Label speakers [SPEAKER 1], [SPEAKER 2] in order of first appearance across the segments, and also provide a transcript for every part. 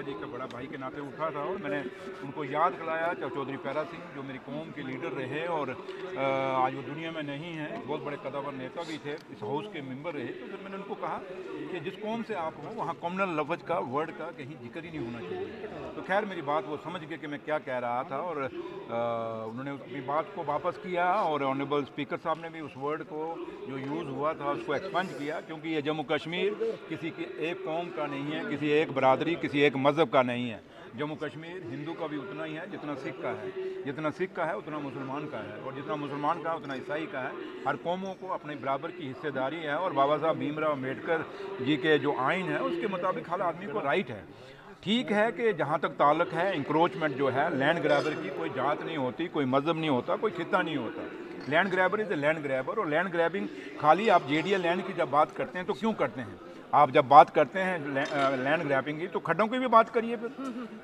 [SPEAKER 1] जी का बड़ा भाई के नाते उठा था और मैंने उनको याद दिलाया चौधरी पैरा सिंह जो मेरी कौम के लीडर रहे और आज वो दुनिया में नहीं है, बहुत बड़े कदावर नेता भी थे, इस हाउस के मेंबर रहे। तो फिर मैंने उनको कहा कि जिस कौम से आप हो वहाँ कॉमनल लफ्ज़ का वर्ड का कहीं जिक्र ही नहीं होना चाहिए। तो खैर मेरी बात वो समझ गए कि मैं क्या कह रहा था और उन्होंने अपनी बात को वापस किया और ऑनरेबल स्पीकर साहब ने भी उस वर्ड को जो यूज़ हुआ था उसको एक्सपंज किया, क्योंकि ये जम्मू कश्मीर किसी की एक कौम का नहीं है, किसी एक बरादरी, किसी एक मज़हब का नहीं है। जम्मू कश्मीर हिंदू का भी उतना ही है जितना सिख का है, जितना सिख का है उतना मुसलमान का है और जितना मुसलमान का है उतना ईसाई का है। हर कौमों को अपने बराबर की हिस्सेदारी है और बाबा साहब भीमराव अम्बेडकर जी के जो आइन है उसके मुताबिक हर आदमी को राइट है। ठीक है कि जहाँ तक ताल्लुक है इंक्रोचमेंट जो है, लैंड ग्रैबर की कोई जात नहीं होती, कोई मज़हब नहीं होता, कोई खिता नहीं होता। Land grabber is a land grabber और लैंड ग्रैबिंग खाली आप जेडीए लैंड की जब बात करते हैं तो क्यों करते हैं? आप जब बात करते हैं लैंड ग्रैबिंग की तो खड्डों की भी बात करिए फिर।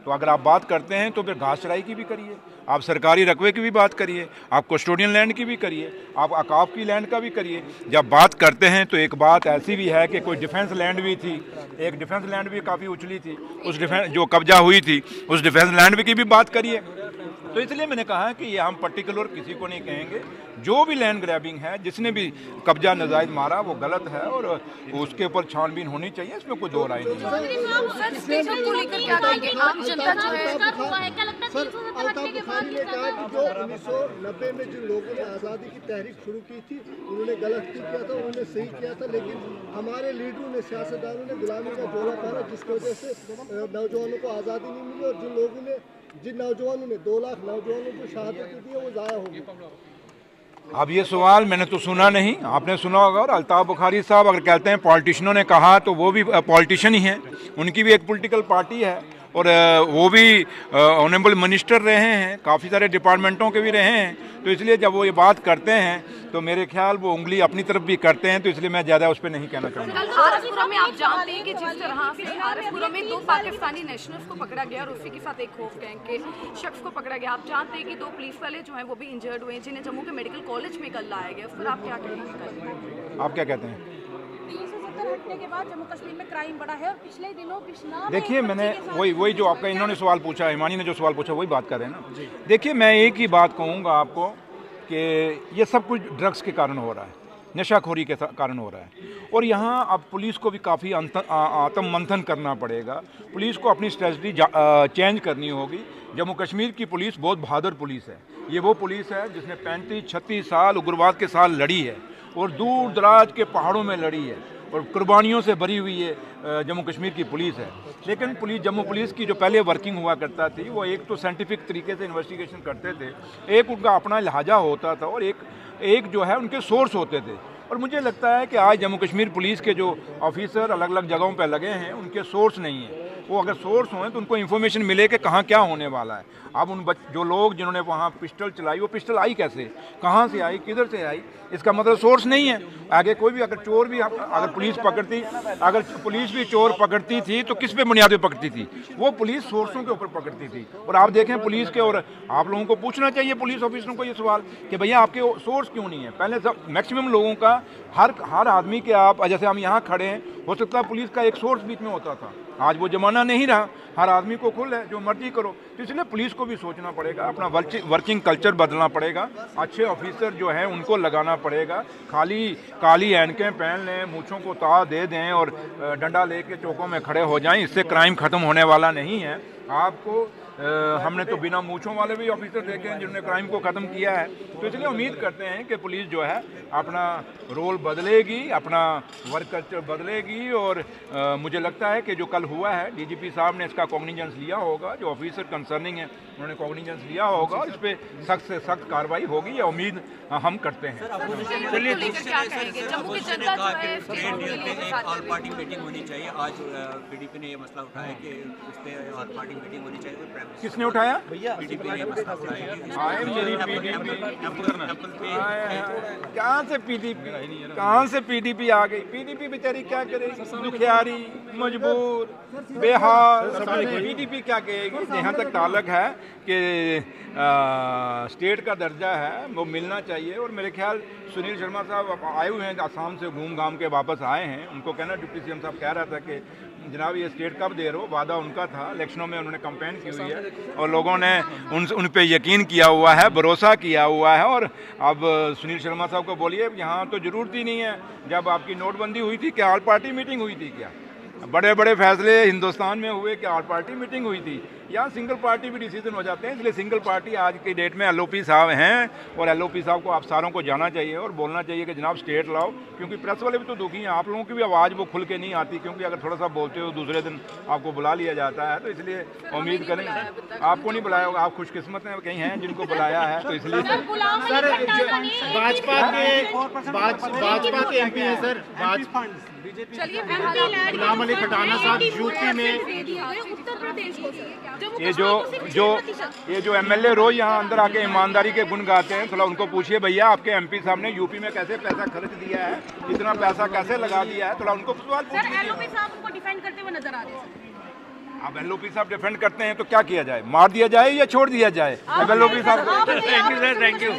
[SPEAKER 1] तो अगर आप बात करते हैं तो फिर घास चराई की भी करिए, आप सरकारी रकबे की भी बात करिए, आप कस्टोडियन लैंड की भी करिए, आप अकाफ की लैंड का भी करिए। जब बात करते हैं तो एक बात ऐसी भी है कि कोई डिफेंस लैंड भी थी, एक डिफेंस लैंड भी काफ़ी उछली थी, उस डिफेंस जो कब्जा हुई थी उस डिफेंस लैंड की भी बात करिए। तो इसलिए मैंने कहा कि ये हम पर्टिकुलर किसी को नहीं कहेंगे, जो भी लैंड ग्रैबिंग है, जिसने भी कब्जा नाजायज मारा वो गलत है और उसके ऊपर छानबीन होनी चाहिए, इसमें कोई दो राय नहीं है।
[SPEAKER 2] अल्ताफ बुखारी ने कहा कि जो 1990 में जिन लोगों ने आज़ादी की तहरीक शुरू की थी उन्होंने गलत नहीं किया था, उन्होंने सही किया था, लेकिन हमारे लीडरों ने, सियासतदानों ने गुलामी का जोड़ा पाला जिसकी वजह से नौजवानों को आज़ादी नहीं मिली और जिन नौजवानों ने 2 लाख नौजवानों को शहादत दी है वो ज़ाया हो गई।
[SPEAKER 1] अब ये सवाल मैंने तो सुना नहीं, आपने सुना होगा। और अल्ताफ बुखारी साहब अगर कहते हैं पॉलिटिशियनों ने कहा तो वो भी पॉलिटिशियन ही हैं, उनकी भी एक पॉलिटिकल पार्टी है और वो भी ऑनरेबल मिनिस्टर रहे हैं, काफ़ी सारे डिपार्टमेंटों के भी रहे हैं। तो इसलिए जब वो ये बात करते हैं तो मेरे ख्याल वो उंगली अपनी तरफ भी करते हैं, तो इसलिए मैं ज़्यादा उस पर नहीं कहना चाहूँगा।
[SPEAKER 3] कल आरएसपुरा में आप जानते हैं कि जिस तरह से आरएसपुरा में 2 पाकिस्तानी नेशनल्स को पकड़ा गया और उसी के साथ एक खौफ गैंग के शख्स को पकड़ा गया। आप जानते हैं कि 2 पुलिस वाले जो हैं वो भी इंजर्ड हुए हैं, जिन्हें जम्मू के मेडिकल कॉलेज में कल लाया गया। फिर आप क्या कहेंगे?
[SPEAKER 1] आप क्या कहते हैं?
[SPEAKER 3] 370 हटने के बाद जम्मू कश्मीर में क्राइम बढ़ा है और पिछले दिनों बिश्नाह में
[SPEAKER 1] देखिए, मैंने वही जो आपका इन्होंने सवाल पूछा, हिमानी ने जो सवाल पूछा वही बात कर रहे हैं ना। देखिए, मैं एक ही बात कहूँगा आपको कि ये सब कुछ ड्रग्स के कारण हो रहा है, नशाखोरी के कारण हो रहा है और यहाँ अब पुलिस को भी काफ़ी आत्म मंथन करना पड़ेगा। पुलिस को अपनी स्ट्रेटजी चेंज करनी होगी। जम्मू कश्मीर की पुलिस बहुत बहादुर पुलिस है। ये वो पुलिस है जिसने 35-36 साल उग्रवाद के साथ लड़ी है और दूर दराज के पहाड़ों में लड़ी है और कुर्बानियों से भरी हुई ये जम्मू कश्मीर की पुलिस है। लेकिन जम्मू पुलिस की जो पहले वर्किंग हुआ करता थी वो एक तो साइंटिफिक तरीके से इन्वेस्टिगेशन करते थे, एक उनका अपना लहजा होता था और एक जो है उनके सोर्स होते थे। और मुझे लगता है कि आज जम्मू कश्मीर पुलिस के जो ऑफिसर अलग अलग जगहों पर लगे हैं उनके सोर्स नहीं है। वो अगर सोर्स हों तो उनको इन्फॉर्मेशन मिले कि कहाँ क्या होने वाला है। अब जो लोग जिन्होंने वहाँ पिस्टल चलाई, वो पिस्टल आई कैसे, कहाँ से आई, किधर से आई, इसका मतलब सोर्स नहीं है। आगे कोई भी अगर चोर भी अगर पुलिस भी चोर पकड़ती थी तो किस पे बुनियाद पे पकड़ती थी? वो पुलिस सोर्सों के ऊपर पकड़ती थी। और आप देखें पुलिस के, और आप लोगों को पूछना चाहिए पुलिस ऑफिसरों को ये सवाल कि भैया आपके सोर्स क्यों नहीं है। पहले मैक्सिमम लोगों का हर आदमी के, आप जैसे हम यहाँ खड़े हैं, हो सकता है पुलिस का एक सोर्स बीच में होता था। आज वो ज़माना नहीं रहा, हर आदमी को खुल है, जो मर्जी करो। तो इसलिए पुलिस को भी सोचना पड़ेगा, अपना वर्किंग कल्चर बदलना पड़ेगा, अच्छे ऑफिसर जो हैं उनको लगाना पड़ेगा। खाली काली ऐनकें पहन लें, मूँछों को ता दे दें और डंडा लेके चौकों में खड़े हो जाएं, इससे क्राइम ख़त्म होने वाला नहीं है। आपको हमने तो बिना मूँछों वाले भी ऑफिसर देखे हैं जिन्होंने क्राइम को ख़त्म किया है। तो इसलिए उम्मीद करते हैं कि पुलिस जो है अपना रोल बदलेगी, अपना वर्क कल्चर बदलेगी और मुझे लगता है कि जो कल हुआ है डीजीपी साहब ने इसका कॉग्निजेंस लिया होगा, जो ऑफिसर कंसर्निंग है उन्होंने कॉग्निजेंस लिया होगा और इस पर सख्त से सख्त कार्रवाई होगी, ये उम्मीद हम करते हैं।
[SPEAKER 4] चलिए, ऑल पार्टी मीटिंग होनी चाहिए। आज पीडीपी ने ये मसला उठाया कि उस पर ऑल पार्टी मीटिंग होनी चाहिए।
[SPEAKER 1] किसने उठाया?
[SPEAKER 4] पीडीपी ने मसला उठाया।
[SPEAKER 1] कहाँ से पीडीपी आ गई? पीडीपी बेचारी क्या करेगी? दुखियारी, मजबूर, बेहाल, पीडीपी क्या कहेगी? जहाँ तक ताल्लुक है कि स्टेट का दर्जा है वो मिलना चाहिए। और मेरे ख्याल सुनील शर्मा साहब आए हुए हैं, आसाम से घूम घाम के वापस आए हैं। उनको कहना, डिप्टी सीएम साहब कह रहा था कि जनाब ये स्टेट कब दे रहे हो, वादा उनका था, इलेक्शनों में उन्होंने कैंपेन की हुई है और लोगों ने उन पे यकीन किया हुआ है, भरोसा किया हुआ है। और अब सुनील शर्मा साहब को बोलिए यहाँ तो ज़रूरत ही नहीं है, जब आपकी नोटबंदी हुई थी क्या ऑल पार्टी मीटिंग हुई थी क्या? बड़े बड़े फैसले हिंदुस्तान में हुए क्या ऑल पार्टी मीटिंग हुई थी? यहाँ सिंगल पार्टी भी डिसीजन हो जाते हैं, इसलिए सिंगल पार्टी आज की डेट में एलओपी साहब हैं और एलओपी साहब को आप सारों को जाना चाहिए और बोलना चाहिए कि जनाब स्टेट लाओ, क्योंकि प्रेस वाले भी तो दुखी हैं, आप लोगों की भी आवाज़ वो खुल के नहीं आती, क्योंकि अगर थोड़ा सा बोलते हो दूसरे दिन आपको बुला लिया जाता है। तो इसलिए उम्मीद करें आपको नहीं बुलाया होगा, आप खुशकिस्मत हैं, कहीं हैं जिनको बुलाया है, तो इसलिए
[SPEAKER 5] भाजपा के एमपी हैं सर, गुलाम अली खटाना साहब यूपी में
[SPEAKER 3] उत्तर प्रदेश को
[SPEAKER 1] ये जो एमएलए रोज यहाँ अंदर आके ईमानदारी के गुण गाते हैं, थोड़ा उनको पूछिए भैया आपके एमपी साहब ने यूपी में कैसे पैसा खर्च दिया है, इतना पैसा कैसे लगा दिया है, थोड़ा उनको सवाल पूछिए।
[SPEAKER 3] एलओपी साहब उनको डिफेंड करते हुए नजर आ रहे हैं।
[SPEAKER 1] अब एलओपी साहब डिफेंड करते हैं तो क्या किया जाए, मार दिया जाए या छोड़ दिया जाए? अब एलओपी साहब
[SPEAKER 3] thank you sir, thank you.